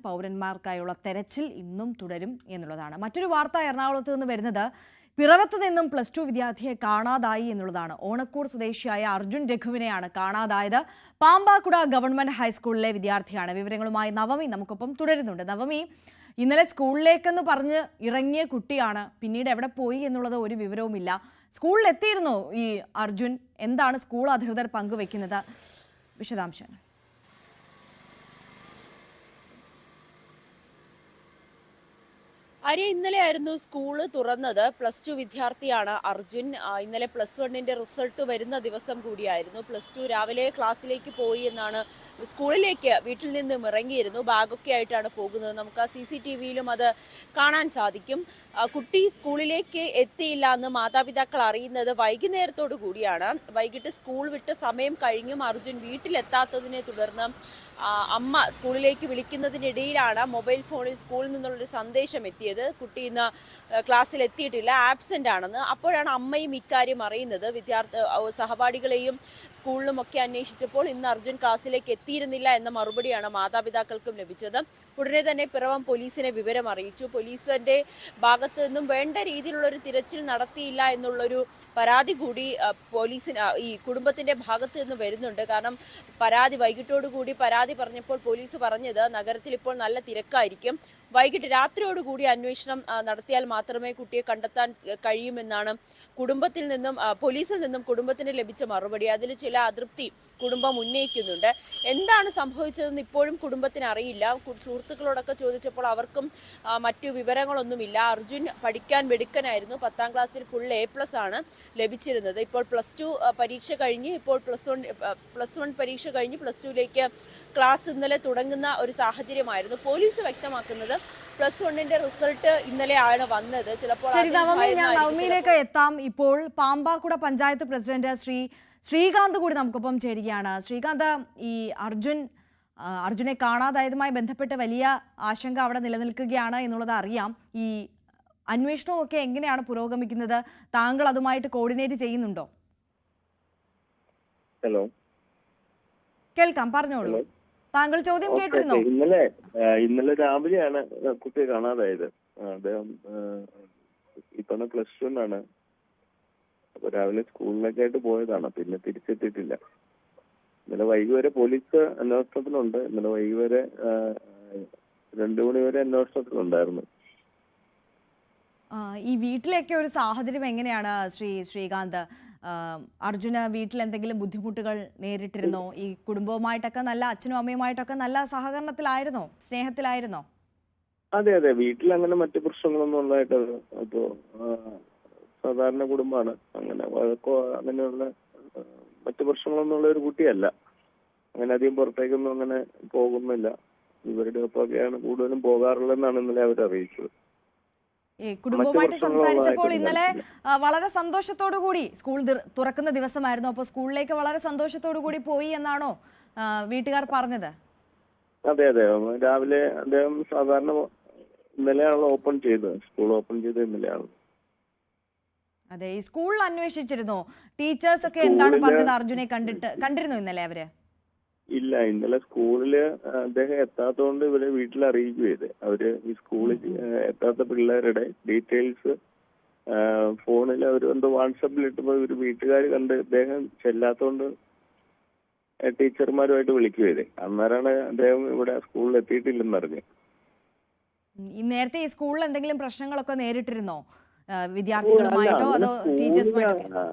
പൗരന്മാർക്കായുള്ള തെരച്ചിൽ ഇന്നും തുടരും എന്നുള്ളതാണ്. മറ്റൊരു വാർത്ത എറണാകുളത്ത് നിന്ന് വരുന്നത് പിറവത്ത് നിന്നും +2 വിദ്യാർത്ഥിയെ കാണാതായി എന്നുള്ളതാണ്. ഓണക്കൂർ സ്വദേശിയായ അർജുൻ രഘുവിനെയാണ് കാണാതായത്. പാമ്പാക്കുട ഗവൺമെന്റ് ഹൈസ്കൂളിലെ വിദ്യാർത്ഥിയാണ്. വിവരങ്ങളുമായി നവമി നമുക്കൊപ്പം തുടരുന്നുണ്ട്. നവമി, ഇന്നലെ സ്കൂളിലേക്കെന്ന് പറഞ്ഞ് ഇറങ്ങിയ കുട്ടിയാണ്. പിന്നീട് എവിടെ പോയി എന്നുള്ളത് ഒരു വിവരവുമില്ല. സ്കൂളിൽ എത്തിയിരുന്നോ ഈ അർജുൻ? എന്താണ് സ്കൂൾ അധികൃതർ പങ്കുവെക്കുന്നത്? വിശദാംശങ്ങൾ. ഇന്നലെയായിരുന്നു സ്കൂള് തുറന്നത്. +2 വിദ്യാർത്ഥിയാണ് അർജുൻ. ഇന്നലെ +1ന്റെ റിസൾട്ട് വരുന്ന ദിവസം കൂടിയായിരുന്നു. +2 രാവിലെ ക്ലാസ്സിലേക്ക് പോയി എന്നാണ്, സ്കൂളിലേക്ക് വീട്ടിൽ നിന്നും ഇറങ്ങിയിരുന്നു. ബാഗൊക്കെ ആയിട്ടാണ് പോകുന്നത്. നമുക്ക് ആ CCTVയിലും അത് കാണാൻ സാധിക്കും. കുട്ടി സ്കൂളിലേക്ക് എത്തിയില്ല എന്ന് മാതാപിതാക്കൾ അറിയുന്നത് വൈകുന്നേരത്തോടു കൂടിയാണ്. വൈകിട്ട് സ്കൂൾ വിട്ട സമയം കഴിഞ്ഞും അർജുൻ വീട്ടിലെത്താത്തതിനെ തുടർന്ന് അമ്മ സ്കൂളിലേക്ക് വിളിക്കുന്നതിനിടയിലാണ് മൊബൈൽ ഫോണിൽ സ്കൂളിൽ നിന്നുള്ളൊരു സന്ദേശം എത്തിയത്. കുട്ടി ഇന്ന് ക്ലാസ്സിൽ എത്തിയിട്ടില്ല, ആബ്സെന്റ് ആണെന്ന്. അപ്പോഴാണ് അമ്മയും ഇക്കാര്യം അറിയുന്നത്. സഹപാഠികളെയും സ്കൂളിലുമൊക്കെ അന്വേഷിച്ചപ്പോൾ ഇന്ന് അർജുൻ ക്ലാസ്സിലേക്ക് എത്തിയിരുന്നില്ല എന്ന മറുപടിയാണ് മാതാപിതാക്കൾക്കും ലഭിച്ചത്. ഉടനെ തന്നെ പിറവം പോലീസിനെ വിവരം അറിയിച്ചു. പോലീസിന്റെ ഭാഗത്ത് നിന്നും വേണ്ട രീതിയിലുള്ളൊരു തിരച്ചിൽ നടത്തിയില്ല എന്നുള്ളൊരു പരാതി കൂടി പോലീസിന് ഈ കുടുംബത്തിന്റെ ഭാഗത്ത് നിന്ന് വരുന്നുണ്ട്. കാരണം വൈകിട്ടോടുകൂടി പരാതി പറഞ്ഞപ്പോൾ പോലീസ് പറഞ്ഞത് നഗരത്തിൽ ഇപ്പോൾ നല്ല തിരക്കായിരിക്കും, വൈകിട്ട് രാത്രിയോടുകൂടി അന്വേഷണം നടത്തിയാൽ മാത്രമേ കുട്ടിയെ കണ്ടെത്താൻ കഴിയുമെന്നാണ് പോലീസിൽ നിന്നും കുടുംബത്തിന് ലഭിച്ച മറുപടി. അതിൽ ചില അതൃപ്തി കുടുംബം ഉന്നയിക്കുന്നുണ്ട്. എന്താണ് സംഭവിച്ചതെന്ന് ഇപ്പോഴും കുടുംബത്തിന് അറിയില്ല. സുഹൃത്തുക്കളോടൊക്കെ ചോദിച്ചപ്പോൾ അവർക്കും മറ്റു വിവരങ്ങളൊന്നുമില്ല. അർജുൻ പഠിക്കാൻ മിടുക്കനായിരുന്നു. 10ാം ക്ലാസ്സിൽ ഫുൾ A+ ആണ് ലഭിച്ചിരുന്നത്. ഇപ്പോൾ +2 പരീക്ഷ കഴിഞ്ഞ്, ഇപ്പോൾ +1 പരീക്ഷ കഴിഞ്ഞ് +2ലേക്ക് ക്ലാസ് ഇന്നലെ തുടങ്ങുന്ന ഒരു സാഹചര്യമായിരുന്നു. പോലീസ് വ്യക്തമാക്കുന്നത് +1ന്റെ റിസൾട്ട് ഇന്നലെയാണ് വന്നത്. ചിലപ്പോൾ നവമിയിലേക്ക് എത്താം. ഇപ്പോൾ പാമ്പാക്കുട പഞ്ചായത്ത് പ്രസിഡന്റ് ശ്രീകാന്ത് കൂടി നമുക്കൊപ്പം ചേരുകയാണ്. ശ്രീകാന്ത്, ഈ അർജുനെ കാണാതായതുമായി ബന്ധപ്പെട്ട് വലിയ ആശങ്ക അവിടെ നിലനിൽക്കുകയാണ് എന്നുള്ളത് അറിയാം. ഈ അന്വേഷണവും ഒക്കെ എങ്ങനെയാണ് പുരോഗമിക്കുന്നത്? താങ്കൾ അതുമായിട്ട് കോർഡിനേറ്റ് ചെയ്യുന്നുണ്ടോ? ഹലോ, കേൾക്കാം, പറഞ്ഞോളൂ. താങ്കൾ ചോദ്യം കേട്ടിരുന്നോ? ഇന്നലെ രാവിലെയാണ് കുട്ടിയെ കാണാതായത്. അദ്ദേഹം ഇത്തവണ +1 ആണ്. അപ്പൊ രാവിലെ സ്കൂളിലൊക്കെ ആയിട്ട് പോയതാണ്, പിന്നെ തിരിച്ചെത്തിയിട്ടില്ല. ഇന്നലെ വൈകുവരെ പോലീസ് അന്വേഷണത്തിലുണ്ട്. ഇന്നലെ വൈകുവരെ 2 മണി വരെ അന്വേഷണത്തിലുണ്ടായിരുന്നു. ഈ വീട്ടിലേക്ക് ഒരു സാഹചര്യം എങ്ങനെയാണ് ശ്രീകാന്ത്? അർജുന് വീട്ടിൽ എന്തെങ്കിലും ബുദ്ധിമുട്ടുകൾ നേരിട്ടിരുന്നോ? ഈ കുടുംബവുമായിട്ടൊക്കെ അച്ഛനും അമ്മയുമായിട്ടൊക്കെ നല്ല സഹകരണത്തിലായിരുന്നോ, സ്നേഹത്തിലായിരുന്നോ? അതെ, വീട്ടിൽ അങ്ങനെ മറ്റു പ്രശ്നങ്ങളൊന്നും ഉണ്ടായിട്ട്, അപ്പോ സാധാരണ കുടുംബമാണ്. അങ്ങനെ വഴക്കോ അങ്ങനെയുള്ള മറ്റു പ്രശ്നങ്ങളൊന്നും ഉള്ള ഒരു കുട്ടിയല്ല. അങ്ങനെ അധികം പുറത്തേക്കൊന്നും അങ്ങനെ പോകുന്നില്ല. ഇവരുടെ ഒപ്പമൊക്കെയാണ് കൂടുതലും പോകാറുള്ളതെന്നാണ് ഇന്നലെ അവർ അറിയിച്ചത്. കുടുംബവുമായിട്ട് സംസാരിച്ചപ്പോൾ ഇന്നലെ വളരെ സന്തോഷത്തോടു കൂടി, സ്കൂൾ തുറക്കുന്ന ദിവസമായിരുന്നു, അപ്പോൾ സ്കൂളിലേക്ക് വളരെ സന്തോഷത്തോടു കൂടി പോയി എന്നാണോ വീട്ടുകാർ പറഞ്ഞത്? അതെ, രാവിലെ അദ്ദേഹം സാധാരണ ഇന്നലെയാണ് ഓപ്പൺ ചെയ്തത്. സ്കൂൾ ഓപ്പൺ ചെയ്തത് ഇന്നലെയാണ്. അതെ, ഈ സ്കൂളിൽ അന്വേഷിച്ചിരുന്നോ? ടീച്ചേഴ്സ് ഒക്കെ എന്താണ് പറഞ്ഞത്? അർജുനെ കണ്ടിരുന്നോ ഇന്നലെ അവര്? ഇല്ല, ഇന്നലെ സ്കൂളില് അദ്ദേഹം എത്താത്തതുകൊണ്ട് ഇവരെ വീട്ടിൽ അറിയിക്കുകയത്. അവര് ഈ സ്കൂളിൽ എത്താത്ത പിള്ളേരുടെ ഡീറ്റെയിൽസ് ഫോണിൽ അവർ വാട്സപ്പിൽ ഇട്ടപ്പോൾ ഇവര് വീട്ടുകാർ കണ്ട് അദ്ദേഹം ചെല്ലാത്തതുകൊണ്ട് ടീച്ചർമാരുമായിട്ട് വിളിക്കുകയത്. അന്നേരമാണ് അദ്ദേഹം ഇവിടെ സ്കൂളിൽ എത്തിയിട്ടില്ലെന്ന് നേരത്തെ ഈ സ്കൂളിൽ എന്തെങ്കിലും പ്രശ്നങ്ങളൊക്കെ നേരിട്ടിരുന്നോ വിദ്യാർത്ഥികളുമായിട്ടോ അതോ ടീച്ചേഴ്സുമായിട്ടോ?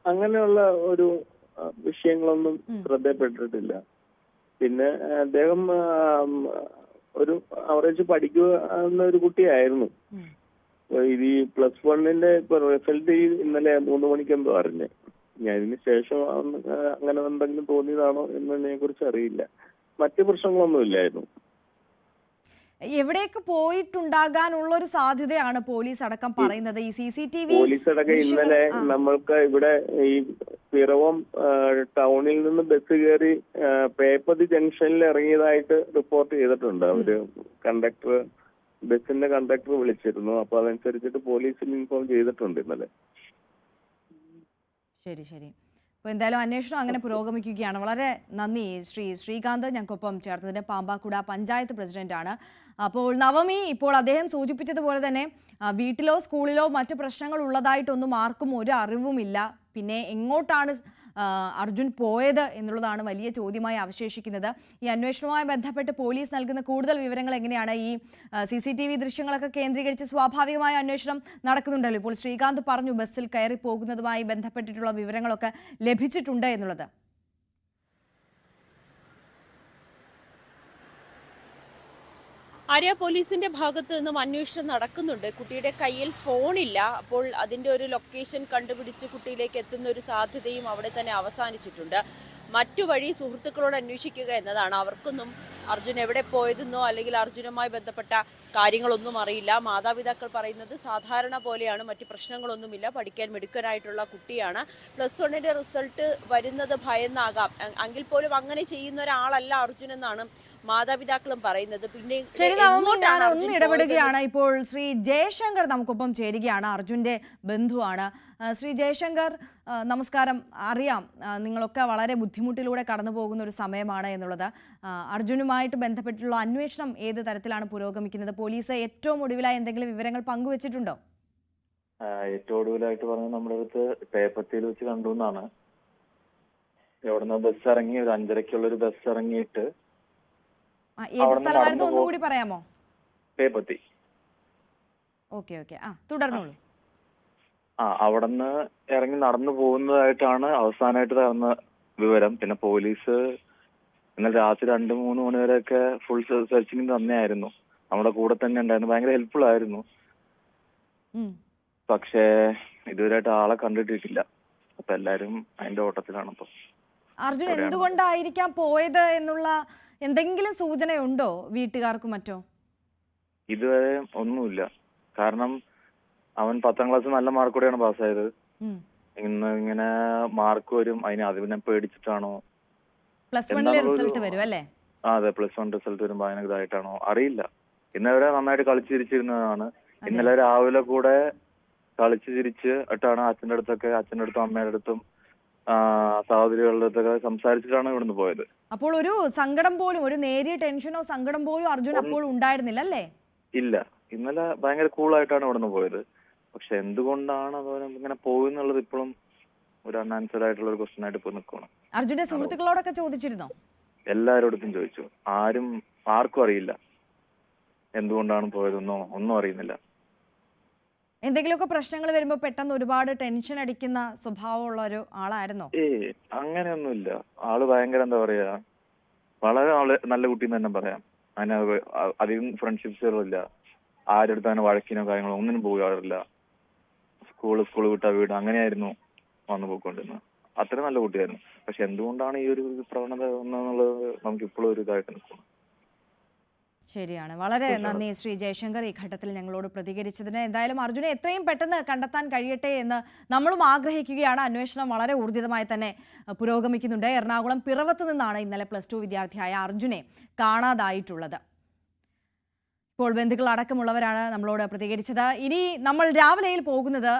അങ്ങനെയുള്ള ഒരു വിഷയങ്ങളൊന്നും ശ്രദ്ധപ്പെട്ടിട്ടില്ല. പിന്നെ അദ്ദേഹം ഒരു ആവറേജ് പഠിക്കുന്ന ഒരു കുട്ടിയായിരുന്നു. ഇത് ഈ +1ന്റെ ഇപ്പൊ റിസൾട്ട് ഇന്നലെ 3 മണിക്ക് എന്തോ അറിഞ്ഞ്. ഞാൻ ഇതിന് ശേഷം അങ്ങനെ എന്തെങ്കിലും തോന്നിയതാണോ എന്നതിനെ കുറിച്ച് അറിയില്ല. മറ്റു പ്രശ്നങ്ങളൊന്നും ഇല്ലായിരുന്നു. എവിടേക്ക് പോയിട്ടുണ്ടാകാനുള്ള ഒരു സാധ്യതയാണ് പോലീസ് അടക്കം പറയുന്നത്. ഈ CCTV പോലീസ് അടക്കം ഇന്നലെ നമ്മൾക്ക് ഇവിടെ ഈ പിറവം ടൗണിൽ നിന്ന് ബസ് കയറി പേപ്പതി ജംഗ്ഷനിൽ ഇറങ്ങിയതായിട്ട് റിപ്പോർട്ട് ചെയ്തിട്ടുണ്ട്. അവര് ബസിന്റെ കണ്ടക്ടർ വിളിച്ചിരുന്നു. അപ്പൊ അതനുസരിച്ചിട്ട് പോലീസിൽ ഇൻഫോം ചെയ്തിട്ടുണ്ട് ഇന്നലെ. ശരി. അപ്പോൾ എന്തായാലും അന്വേഷണം അങ്ങനെ പുരോഗമിക്കുകയാണ്. വളരെ നന്ദി ശ്രീകാന്ത് ഞങ്ങൾക്കൊപ്പം ചേർത്തതിന്. പാമ്പാക്കുട പഞ്ചായത്ത് പ്രസിഡന്റാണ്. അപ്പോൾ നവമി, ഇപ്പോൾ അദ്ദേഹം സൂചിപ്പിച്ചതുപോലെ തന്നെ വീട്ടിലോ സ്കൂളിലോ മറ്റ് പ്രശ്നങ്ങൾ ഉള്ളതായിട്ടൊന്നും ആർക്കും ഒരു അറിവുമില്ല. പിന്നെ എങ്ങോട്ടാണ് അർജുൻ പോയത് എന്നുള്ളതാണ് വലിയ ചോദ്യമായി അവശേഷിക്കുന്നത്. ഈ അന്വേഷണവുമായി ബന്ധപ്പെട്ട് പോലീസ് നൽകുന്ന കൂടുതൽ വിവരങ്ങൾ എങ്ങനെയാണ്? ഈ CCTV ദൃശ്യങ്ങളൊക്കെ കേന്ദ്രീകരിച്ച് സ്വാഭാവികമായ അന്വേഷണം നടക്കുന്നുണ്ടല്ലോ. ഇപ്പോൾ ശ്രീകാന്ത് പറഞ്ഞു ബസ്സിൽ കയറി പോകുന്നതുമായി ബന്ധപ്പെട്ടിട്ടുള്ള വിവരങ്ങളൊക്കെ ലഭിച്ചിട്ടുണ്ട് എന്നുള്ളത്. ആര്യ, പോലീസിന്റെ ഭാഗത്ത് നിന്നും അന്വേഷണം നടക്കുന്നുണ്ട്. കുട്ടിയുടെ കയ്യിൽ ഫോണില്ല. അപ്പോൾ അതിന്റെ ഒരു ലൊക്കേഷൻ കണ്ടുപിടിച്ച് കുട്ടിയിലേക്ക് എത്തുന്ന ഒരു സാധ്യതയും അവിടെ തന്നെ അവസാനിച്ചിട്ടുണ്ട്. മറ്റു വഴി സുഹൃത്തുക്കളോട് അന്വേഷിക്കുക എന്നതാണ്. അവർക്കൊന്നും അർജുൻ എവിടെ പോയതെന്നോ അല്ലെങ്കിൽ അർജുനുമായി ബന്ധപ്പെട്ട കാര്യങ്ങളൊന്നും അറിയില്ല. മാതാപിതാക്കൾ പറയുന്നത് സാധാരണ പോലെയാണ്, മറ്റു പ്രശ്നങ്ങളൊന്നുമില്ല, പഠിക്കാൻ മിടുക്കനായിട്ടുള്ള കുട്ടിയാണ്. +1 റിസൾട്ട് വരുന്നത് ഭയന്നാകാം, എങ്കിൽ പോലും അങ്ങനെ ചെയ്യുന്ന ഒരാളല്ല അർജുൻ എന്നാണ് മാതാപിതാക്കളും പറയുന്നത്. പിന്നെ ഒന്ന് ഇടപെടുകയാണ്. ഇപ്പോൾ ശ്രീ ജയശങ്കർ നമുക്കൊപ്പം ചേരുകയാണ്, അർജുന്റെ ബന്ധുവാണ്. ശ്രീ ജയശങ്കർ, നമസ്കാരം. അറിയാം നിങ്ങളൊക്കെ വളരെ ബുദ്ധിമുട്ടിലൂടെ കടന്നു പോകുന്ന ഒരു സമയമാണ് എന്നുള്ളത്. അർജുനുമായിട്ട് ബന്ധപ്പെട്ടുള്ള അന്വേഷണം ഏത് തരത്തിലാണ് പുരോഗമിക്കുന്നത്? പോലീസ് ഏറ്റവും ഒടുവിലായി എന്തെങ്കിലും വിവരങ്ങൾ പങ്കുവച്ചിട്ടുണ്ടോ? ഏറ്റവും ഒടുവിലായിട്ട് പറഞ്ഞത് നമ്മുടെ അടുത്ത് പേപ്പത്തിയിൽ വെച്ച് കണ്ടു എന്നാണ്. എവിടുന്ന് ബസ് ഇറങ്ങി ഒരു 5:30 ഒരു ബസ് ഇറങ്ങിയിട്ട് ഏത് സ്ഥലമായിരുന്നു ഒന്നുകൂടി പറയാമോ? പേപ്പത്തി. ഓക്കെ, തുടർന്നോളൂ. അവിടുന്ന് ഇറങ്ങി നടന്നു പോകുന്നതായിട്ടാണ് അവസാനമായിട്ട് തന്ന വിവരം. പിന്നെ പോലീസ് ഇന്നലെ രാത്രി 2-3 മണി വരെയൊക്കെ ഫുൾ സെർച്ചിങ് തന്നെയായിരുന്നു. നമ്മുടെ കൂടെ തന്നെ ഉണ്ടായിരുന്നു. ഭയങ്കര ഹെൽപ്ഫുൾ ആയിരുന്നു. പക്ഷേ ഇതുവരെയായിട്ട് ആളെ കണ്ടിട്ടില്ല. അപ്പൊ എല്ലാരും അതിന്റെ ഓട്ടത്തിലാണ്. ഇപ്പൊ അർജുൻ എന്തുകൊണ്ടായിരിക്കാം പോയത് എന്നുള്ള എന്തെങ്കിലും സൂചനയുണ്ടോ വീട്ടുകാർക്കും മറ്റോ? ഇതുവരെ ഒന്നുമില്ല. കാരണം അവൻ 10ാം ക്ലാസ് നല്ല മാർക്കോടെയാണ് പാസ്സായത്. ഇങ്ങനെ മാർക്ക് വരും, അതിനെ പേടിച്ചിട്ടാണോ? റിസൾട്ട് വരും അല്ലേ? അതെ, +1 റിസൾട്ട് വരുമ്പോ അതിന് ഇതായിട്ടാണോ അറിയില്ല. ഇന്നവരെ നന്നായിട്ട് കളിച്ചു ചിരിച്ചിരുന്നതാണ്. ഇന്നലെ രാവിലെ കൂടെ കളിച്ചു ചിരിച്ച് ഇട്ടാണ് അച്ഛൻ്റെ അടുത്തും അമ്മയുടെ അടുത്തും സഹോദരികളുടെ അടുത്തൊക്കെ സംസാരിച്ചിട്ടാണ് ഇവിടുന്ന് പോയത്. അപ്പോൾ ഒരു സങ്കടം പോലും, ഒരു നേരിയ ടെൻഷനോ സങ്കടം പോലും അർജുൻ അപ്പോൾ ഉണ്ടായിരുന്നില്ല അല്ലേ? ഇല്ല, ഇന്നലെ ഭയങ്കര കൂളായിട്ടാണ് ഇവിടുന്ന് പോയത്. പക്ഷെ എന്തുകൊണ്ടാണ് ഇങ്ങനെ പോകുന്നുള്ളത് ഇപ്പോഴും ഒരു അൺആൻസർഡ് ആയിട്ടുള്ള ഒരു ക്വസ്റ്റ്യൻ ആയിട്ട് ഇപ്പോൾ നിൽക്കണം. അർജുന്റെ സുഹൃത്തുക്കളോടൊക്കെ ചോദിച്ചിരുന്നോ? എല്ലാവരോടത്തും ചോദിച്ചു. ആർക്കും അറിയില്ല എന്തുകൊണ്ടാണ് പോയതെന്നോ ഒന്നും അറിയുന്നില്ല. എന്തെങ്കിലുമൊക്കെ പ്രശ്നങ്ങൾ വരുമ്പോ പെട്ടെന്ന് ഒരുപാട് ടെൻഷൻ അടിക്കുന്ന സ്വഭാവമുള്ള ഒരു ആളായിരുന്നോ? അങ്ങനെയൊന്നുമില്ല. ആള് ഭയങ്കര എന്താ പറയാ, വളരെ നല്ല കുട്ടി എന്ന് തന്നെ പറയാം. അതിന് അധികം ഫ്രണ്ട്ഷിപ്സുകളില്ല. ആരുടെ അടുത്ത് അങ്ങനെ വഴക്കിനോ കാര്യങ്ങളോ ഒന്നിനും പോകാറില്ല. സ്കൂൾ വിട്ട വീട് അങ്ങനെയായിരുന്നു വന്നു പോയിക്കൊണ്ടിരുന്നത്. അത്ര നല്ല കുട്ടിയായിരുന്നു. പക്ഷെ എന്തുകൊണ്ടാണ് ഈ ഒരു പ്രവണത എന്നുള്ളത് നമുക്ക് ഇപ്പോഴും ഒരു ഇതായിട്ട് നിൽക്കുന്നു. ശരിയാണ്. വളരെ നന്ദി ശ്രീ ജയശങ്കർ ഈ ഘട്ടത്തിൽ ഞങ്ങളോട് പ്രതികരിച്ചതിന്. എന്തായാലും അർജുനെ എത്രയും പെട്ടെന്ന് കണ്ടെത്താൻ കഴിയട്ടെ എന്ന് നമ്മളും ആഗ്രഹിക്കുകയാണ്. അന്വേഷണം വളരെ ഊർജിതമായി തന്നെ പുരോഗമിക്കുന്നുണ്ട്. എറണാകുളം പിറവത്ത് നിന്നാണ് ഇന്നലെ +2 വിദ്യാർത്ഥിയായ അർജുനെ കാണാതായിട്ടുള്ളത്. ഇപ്പോൾ ബന്ധുക്കൾ അടക്കമുള്ളവരാണ് നമ്മളോട് പ്രതികരിച്ചത്. ഇനി നമ്മൾ രാവിലെയിൽ പോകുന്നത്